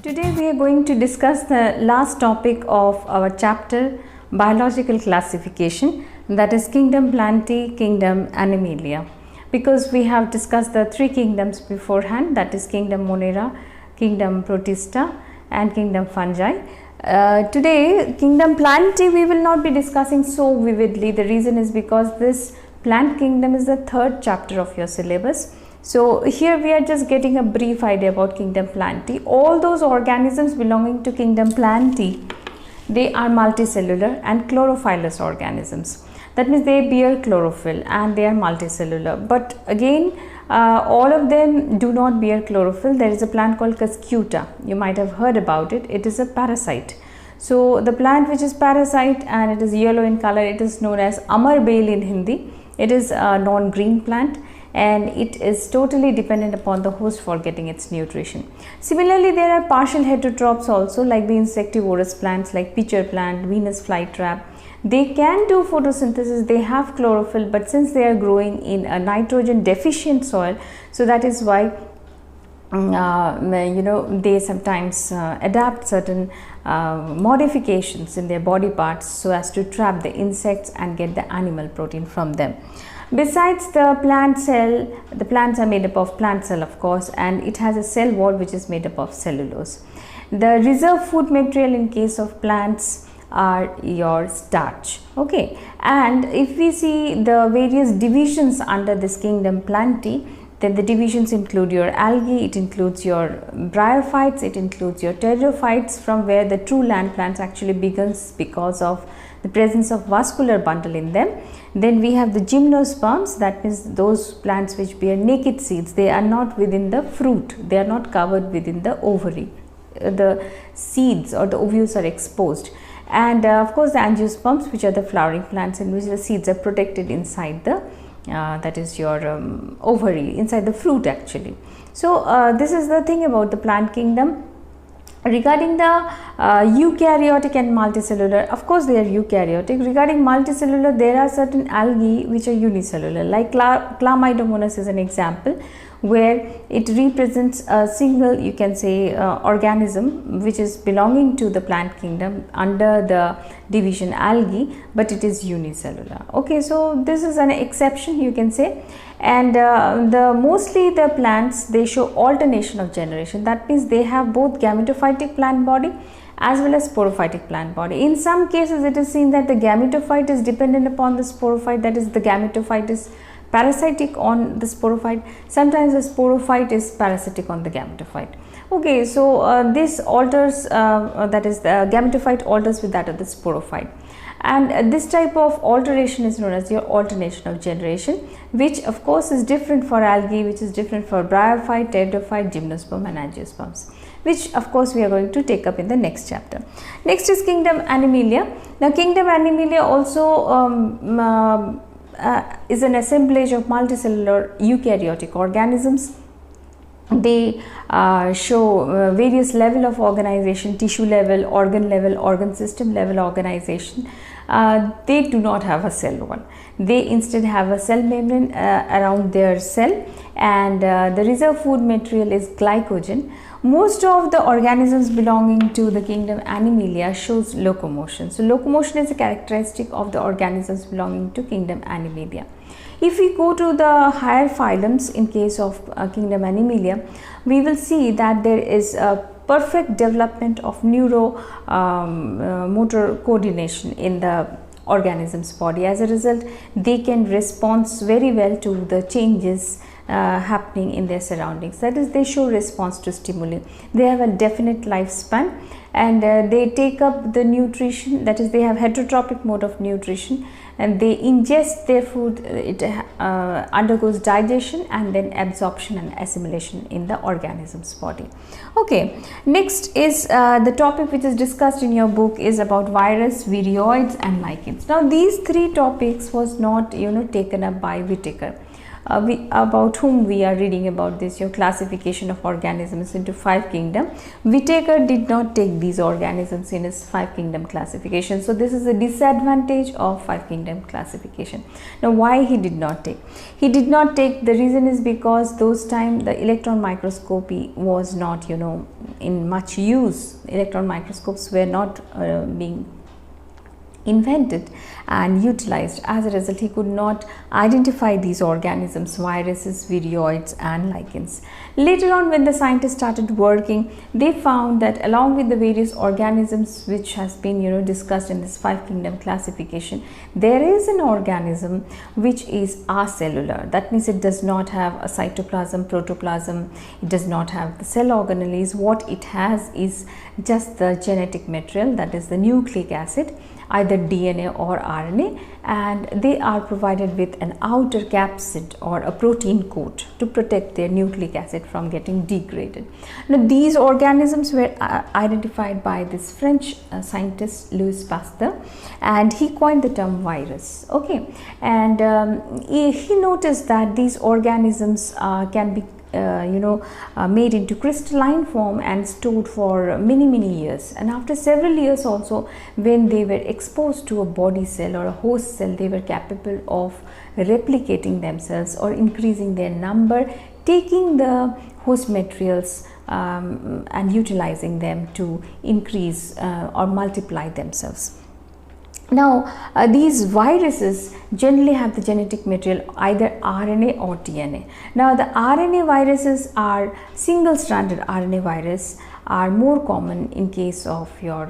Today we are going to discuss the last topic of our chapter, biological classification, that is kingdom Plantae, kingdom Animalia. Because we have discussed the three kingdoms beforehand, that is kingdom Monera, kingdom Protista and kingdom Fungi. Today kingdom Plantae we will not be discussing so vividly. The reason is because this plant kingdom is the third chapter of your syllabus. So here we are just getting a brief idea about kingdom Plantae. All those organisms belonging to kingdom Plantae, they are multicellular and chlorophyllous organisms. That means they bear chlorophyll and they are multicellular. But again, all of them do not bear chlorophyll. There is a plant called Cuscuta. You might have heard about it. It is a parasite. So the plant which is parasite and it is yellow in color, it is known as Amar Bale in Hindi. It is a non-green plant and it is totally dependent upon the host for getting its nutrition. Similarly, there are partial heterotrophs also, like the insectivorous plants like pitcher plant, Venus flytrap. They can do photosynthesis, they have chlorophyll, but since they are growing in a nitrogen deficient soil, so that is why they sometimes adapt certain modifications in their body parts so as to trap the insects and get the animal protein from them. Besides the plant cell, the plants are made up of plant cell of course, and it has a cell wall which is made up of cellulose. The reserve food material in case of plants are your starch. Okay, and if we see the various divisions under this kingdom Plantae, then the divisions include your algae, it includes your bryophytes, it includes your pteridophytes, from where the true land plants actually begins because of the presence of vascular bundle in them. Then we have the gymnosperms, that means those plants which bear naked seeds. They are not within the fruit, they are not covered within the ovary. The seeds or the ovules are exposed. And of course the angiosperms, which are the flowering plants in which the seeds are protected inside the that is your ovary, inside the fruit actually. So this is the thing about the plant kingdom. Regarding the eukaryotic and multicellular, of course they are eukaryotic. Regarding multicellular, there are certain algae which are unicellular, like Chlamydomonas is an example, where it represents a single, you can say, organism which is belonging to the plant kingdom under the division algae, but it is unicellular. Okay, so this is an exception, you can say. And mostly the plants, they show alternation of generation. That means they have both gametophytic plant body as well as sporophytic plant body. In some cases it is seen that the gametophyte is dependent upon the sporophyte, that is the gametophyte is parasitic on the sporophyte. Sometimes the sporophyte is parasitic on the gametophyte. Okay, so this alters, that is the gametophyte alters with that of the sporophyte. And this type of alteration is known as your alternation of generation, which of course is different for algae, which is different for bryophyte, pteridophyte, gymnosperm and angiosperms, which of course we are going to take up in the next chapter. Next is kingdom Animalia. Now kingdom Animalia also is an assemblage of multicellular eukaryotic organisms. They show various level of organization, tissue level, organ system level organization. They do not have a cell wall. They instead have a cell membrane around their cell, and the reserve food material is glycogen. Most of the organisms belonging to the kingdom Animalia shows locomotion. So locomotion is a characteristic of the organisms belonging to kingdom Animalia. If we go to the higher phylums in case of kingdom Animalia, we will see that there is a perfect development of neuromotor coordination in the organism's body. As a result, they can respond very well to the changes happening in their surroundings. That is, they show response to stimuli. They have a definite lifespan, and they take up the nutrition, that is, they have heterotrophic mode of nutrition, and they ingest their food. It undergoes digestion and then absorption and assimilation in the organism's body. Okay, next is the topic which is discussed in your book is about virus, viroids and lichens. Now these three topics was not taken up by Whitaker. about whom we are reading about this, your classification of organisms into 5 kingdom. Whitaker did not take these organisms in his 5 kingdom classification. So this is a disadvantage of 5 kingdom classification. Now why he did not take? He did not take, the reason is because those time the electron microscopy was not, you know, in much use. Electron microscopes were not being invented and utilized. As a result, he could not identify these organisms, viruses, viridoids and lichens. Later on, when the scientists started working, they found that along with the various organisms which has been, you know, discussed in this 5 kingdom classification, there is an organism which is acellular. That means it does not have a cytoplasm, protoplasm, it does not have the cell organelles. What it has is just the genetic material, that is the nucleic acid, either DNA or RNA, and they are provided with an outer capsid or a protein coat to protect their nucleic acid from getting degraded. Now these organisms were identified by this French scientist Louis Pasteur, and he coined the term virus. Okay, and he noticed that these organisms can be made into crystalline form and stored for many years, and after several years also, when they were exposed to a body cell or a host cell, they were capable of replicating themselves or increasing their number, taking the host materials and utilizing them to increase or multiply themselves. Now these viruses generally have the genetic material either RNA or DNA. Now the RNA viruses are single-stranded RNA virus are more common in case of your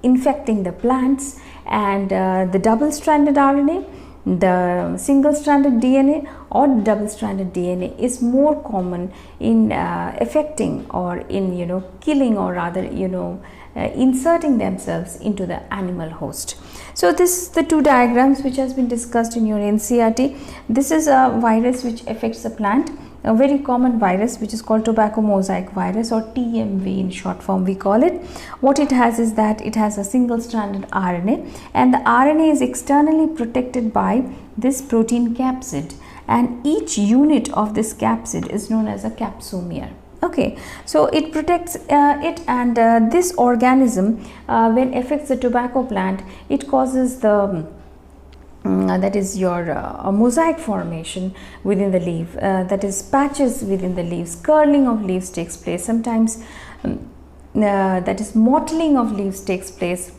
infecting the plants, and the double-stranded RNA, the single-stranded DNA or double-stranded DNA is more common in affecting or in killing, or rather inserting themselves into the animal host. So this is the 2 diagrams which has been discussed in your NCERT. This is a virus which affects the plant, a very common virus which is called tobacco mosaic virus, or TMV in short form we call it. What it has is that it has a single-stranded RNA, and the RNA is externally protected by this protein capsid, and each unit of this capsid is known as a capsomere. Okay, so it protects it, and this organism when affects the tobacco plant, it causes the that is your mosaic formation within the leaf, that is patches within the leaves, curling of leaves takes place, sometimes that is mottling of leaves takes place,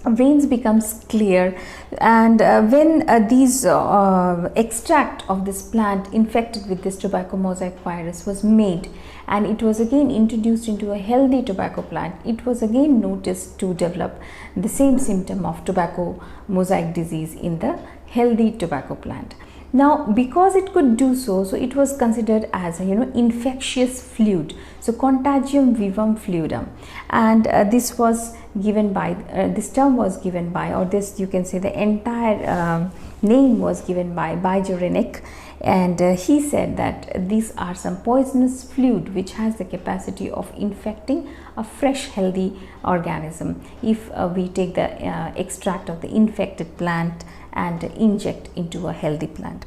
veins becomes clear, and when these extract of this plant infected with this tobacco mosaic virus was made and it was again introduced into a healthy tobacco plant, it was again noticed to develop the same symptom of tobacco mosaic disease in the healthy tobacco plant. Now because it could do so, so it was considered as a infectious fluid, so contagium vivum fluidum, and this was given by this term was given by, or this you can say the entire name was given by Bajorinic, and he said that these are some poisonous fluid which has the capacity of infecting a fresh healthy organism if we take the extract of the infected plant and inject into a healthy plant.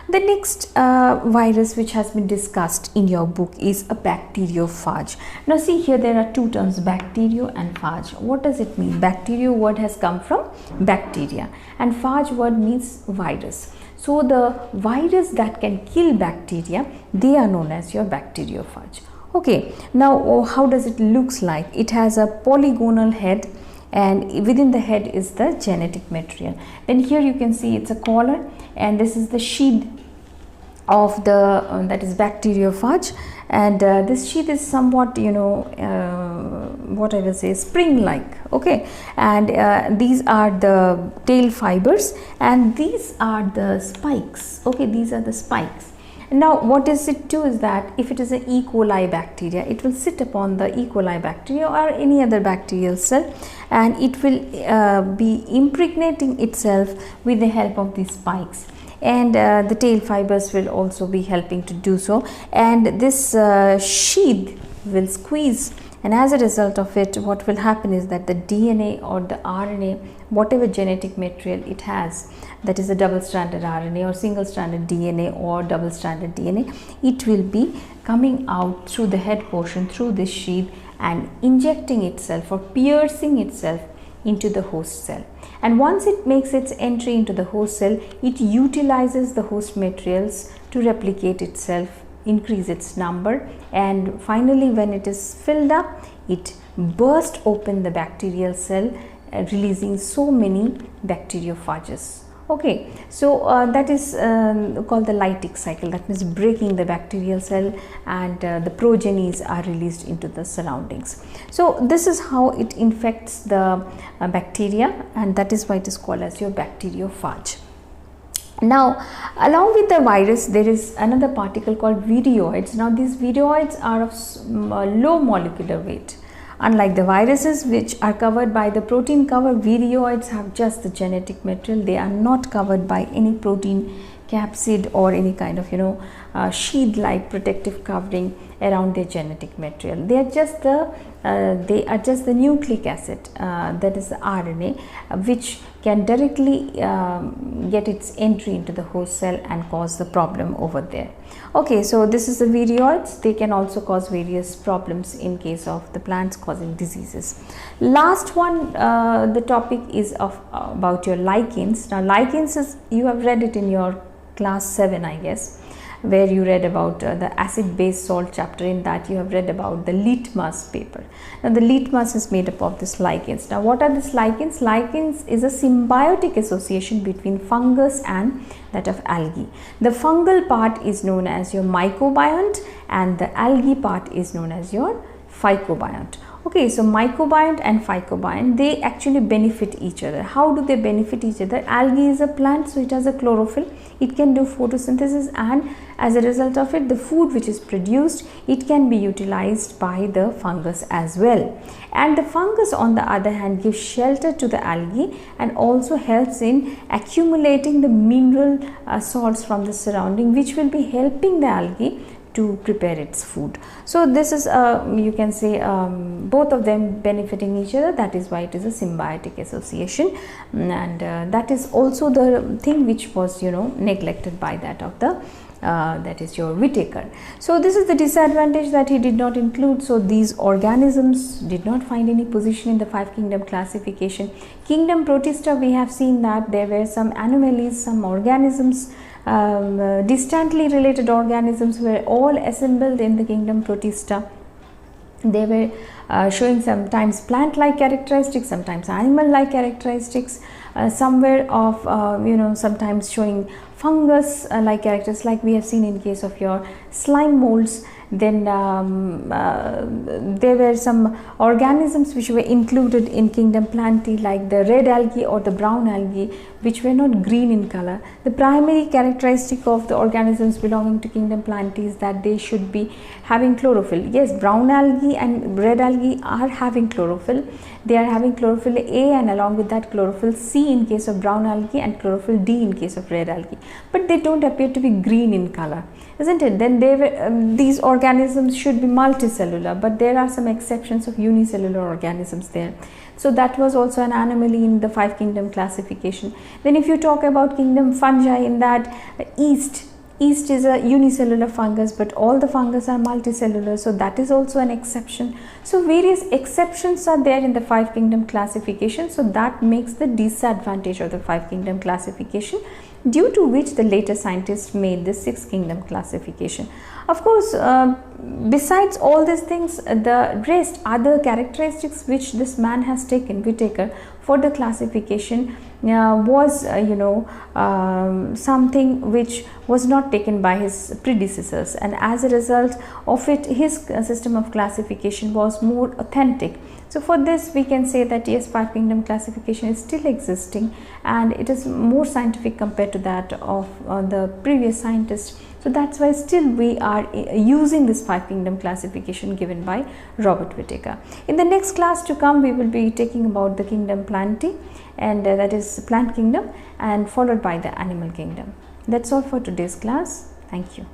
The next virus which has been discussed in your book is a bacteriophage. Now see here, there are 2 terms, bacterio and phage. What does it mean? Bacterio word has come from bacteria and phage word means virus. So the virus that can kill bacteria, they are known as your bacteriophage. Okay, now how does it looks like? It has a polygonal head, and within the head is the genetic material. Then here you can see it's a collar, and this is the sheath of the that is bacteriophage, and this sheath is somewhat what I will say spring like. Okay, and these are the tail fibers, and these are the spikes. Okay, these are the spikes. Now what does it do is that if it is an E. coli bacteria, it will sit upon the E. coli bacteria or any other bacterial cell, and it will be impregnating itself with the help of these spikes, and the tail fibers will also be helping to do so, and this sheath will squeeze and as a result of it, what will happen is that the DNA or the RNA, whatever genetic material it has, that is a double stranded RNA or single stranded DNA or double stranded DNA, it will be coming out through the head portion, through this sheath, and injecting itself or piercing itself into the host cell. And once it makes its entry into the host cell, it utilizes the host materials to replicate itself, increase its number, and finally when it is filled up, it bursts open the bacterial cell, releasing so many bacteriophages. Okay, so that is called the lytic cycle. That means breaking the bacterial cell, and the progenies are released into the surroundings. So this is how it infects the bacteria, and that is why it is called as your bacteriophage. Now, along with the virus, there is another particle called viridoids. Now, these viridoids are of low molecular weight. Unlike the viruses, which are covered by the protein cover, viridoids have just the genetic material. They are not covered by any protein capsid or any kind of sheath like protective covering around their genetic material. They are just the nucleic acid, that is the RNA, which can directly get its entry into the host cell and cause the problem over there. Okay, so this is the viridoids. They can also cause various problems in case of the plants causing diseases. Last one, the topic is about your lichens. Now, lichens is, you have read it in your class 7, I guess, where you read about the acid base salt chapter. In that you have read about the litmus paper. Now, the litmus is made up of this lichens. Now, what are these lichens? Lichens is a symbiotic association between fungus and that of algae. The fungal part is known as your mycobiont, and the algae part is known as your phycobiont. Okay, so mycobiont and phycobiont, they actually benefit each other. How do they benefit each other? Algae is a plant, so it has a chlorophyll. It can do photosynthesis, and as a result of it, the food which is produced, it can be utilized by the fungus as well. And the fungus, on the other hand, gives shelter to the algae and also helps in accumulating the mineral salts from the surrounding, which will be helping the algae to prepare its food. So this is you can say both of them benefiting each other. That is why it is a symbiotic association, and that is also the thing which was neglected by that of the that is your Whitaker. So this is the disadvantage that he did not include. So these organisms did not find any position in the 5 kingdom classification. Kingdom Protista, we have seen that there were some anomalies, some organisms, distantly related organisms were all assembled in the kingdom Protista. They were showing sometimes plant-like characteristics, sometimes animal-like characteristics, somewhere of sometimes showing fungus-like characters, like we have seen in case of your slime molds. Then there were some organisms which were included in kingdom Plantae, like the red algae or the brown algae, which were not green in color. The primary characteristic of the organisms belonging to kingdom Plantae is that they should be having chlorophyll. Yes, brown algae and red algae are having chlorophyll. They are having chlorophyll A, and along with that chlorophyll C in case of brown algae and chlorophyll D in case of red algae, but they don't appear to be green in color, isn't it? Then they were, these organisms should be multicellular, but there are some exceptions of unicellular organisms there. So that was also an anomaly in the 5 kingdom classification. Then if you talk about kingdom fungi, in that yeast is a unicellular fungus, but all the fungus are multicellular, so that is also an exception. So various exceptions are there in the 5 kingdom classification, so that makes the disadvantage of the 5 kingdom classification, due to which the later scientists made the 6 kingdom classification. Of course, besides all these things, the rest other characteristics which this man has taken, Whitaker, for the classification was something which was not taken by his predecessors, and as a result of it, his system of classification was more authentic. So for this we can say that yes, 5 kingdom classification is still existing, and it is more scientific compared to that of the previous scientists. So that's why still we are using this 5 kingdom classification given by Robert Whitaker. In the next class to come, we will be taking about the kingdom Plantae, and that is plant kingdom, and followed by the animal kingdom. That's all for today's class. Thank you.